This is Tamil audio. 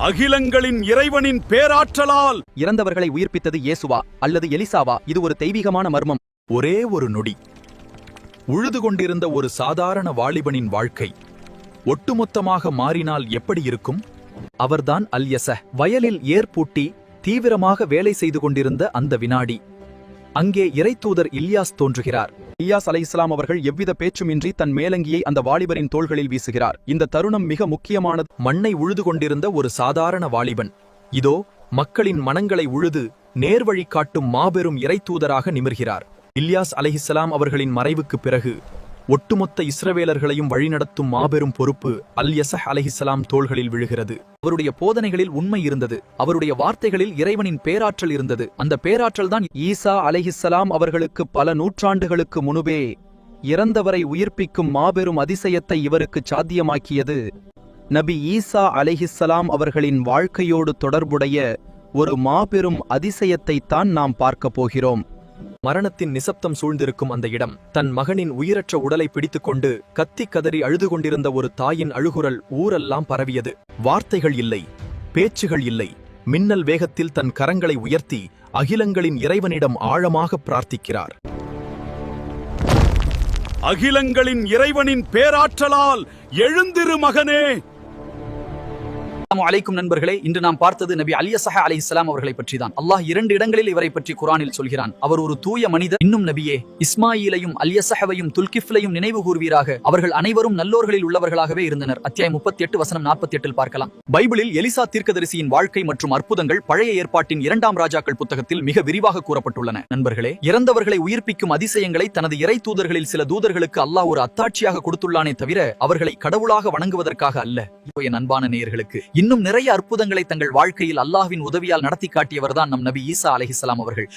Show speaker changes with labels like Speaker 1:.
Speaker 1: அகிலங்களின் இறைவனின் பேராற்றலால்.
Speaker 2: இறந்தவர்களை உயிர்ப்பித்தது இயேசுவா அல்லது எலிசாவா? இது ஒரு தெய்வீகமான மர்மம்.
Speaker 3: ஒரே ஒரு நொடி. உழுது கொண்டிருந்த ஒரு சாதாரண வாலிபனின் வாழ்க்கை ஒட்டுமொத்தமாக மாறினால் எப்படி இருக்கும்? அவர்தான் அல்யஸஹ். வயலில் ஏற்பூட்டி தீவிரமாக வேலை செய்து கொண்டிருந்த அந்த வினாடி அங்கே இறைத்தூதர் இல்யாஸ் தோன்றுகிறார்.
Speaker 2: இல்யாஸ் அலைஹிஸ்ஸலாம் அவர்கள் எவ்வித பேச்சுமின்றி தன் மேலங்கியை அந்த வாலிபரின் தோள்களில் வீசுகிறார். இந்த தருணம் மிக முக்கியமானது.
Speaker 3: மண்ணை உழுது கொண்டிருந்த ஒரு சாதாரண வாலிபன் இதோ மக்களின் மனங்களை உழுது நேர்வழி காட்டும் மாபெரும் இறைத்தூதராக நிமிர்கிறார். இல்யாஸ் அலைஹிஸ்ஸலாம் அவர்களின் மறைவுக்குப் பிறகு ஒட்டுமொத்த இஸ்ரவேலர்களையும் வழிநடத்தும் மாபெரும் பொறுப்பு அல்யஸஹ் அலைஹிஸ்ஸலாம் தோள்களில் விழுகிறது.
Speaker 2: அவருடைய போதனைகளில் உண்மை இருந்தது. அவருடைய வார்த்தைகளில் இறைவனின் பேராற்றல் இருந்தது. அந்த பேராற்றல் தான் ஈசா அலைஹிஸ்ஸலாம் அவர்களுக்கு பல நூற்றாண்டுகளுக்கு முன்பே இறந்தவரை உயிர்ப்பிக்கும் மாபெரும் அதிசயத்தை இவருக்கு சாத்தியமாக்கியது. நபி ஈசா அலைஹிஸ்ஸலாம் அவர்களின் வாழ்க்கையோடு தொடர்புடைய ஒரு மாபெரும் அதிசயத்தைத்தான் நாம் பார்க்கப் போகிறோம்.
Speaker 3: மரணத்தின் நிசப்தம் சூழ்ந்திருக்கும் அந்த இடம், தன் மகனின் உயிரற்ற உடலை பிடித்துக்கொண்டு கத்தி கதறி அழுது கொண்டிருந்த ஒரு தாயின் அழுகுரல் ஊரெல்லாம் பரவியது. வார்த்தைகள் இல்லை, பேச்சுகள் இல்லை. மின்னல் வேகத்தில் தன் கரங்களை உயர்த்தி அகிலங்களின் இறைவனிடம் ஆழமாக பிரார்த்திக்கிறார்.
Speaker 1: அகிலங்களின் இறைவனின் பேராற்றலால் எழுந்திரு மகனே.
Speaker 4: அஸ்ஸலாமு அலைக்கும் நண்பர்களே, இன்று நாம் பார்த்தது நபி அல்யஸஹ் அலைஹிஸ்ஸலாம் அவர்களை பற்றி தான். அல்லாஹ் 2 இடங்களில் இவரை பற்றி குர்ஆனில் சொல்கிறான். அவர் ஒரு தூய மனிதர். இன்னும் நபியே, இஸ்மாயிலையும் அல்யஸஹவையும் துல்கிஃப்லையும் நினைவு கூர்வீராக. அவர்கள் அனைவரும் நல்லோர்களில் உள்ளவர்களாகவே இருந்தனர். அத்தியாயம் 38 வசனம் 48 பார்க்கலாம். பைபிளில் எலிசா தீர்க்கதரிசியின் வாழ்க்கை மற்றும் அற்புதங்கள் பழைய ஏற்பாட்டின் 2ஆம் ராஜாக்கள் புத்தகத்தில் மிக விரிவாக கூறப்பட்டுள்ளன. நண்பர்களே, இறந்தவர்களை உயிர்ப்பிக்கும் அதிசயங்களை தனது இறை தூதர்களில் சில தூதர்களுக்கு அல்லாஹ் ஒரு அத்தாட்சியாக கொடுத்துள்ளானே தவிர அவர்களை கடவுளாக வணங்குவதற்காக அல்ல. என் அன்பான நேயர்களுக்கு, இன்னும் நிறைய அற்புதங்களை தங்கள் வாழ்க்கையில் அல்லாஹ்வின் உதவியால் நடத்தி காட்டியவர்தான் நம் நபி ஈசா அலைஹிஸ்ஸலாம் அவர்கள்.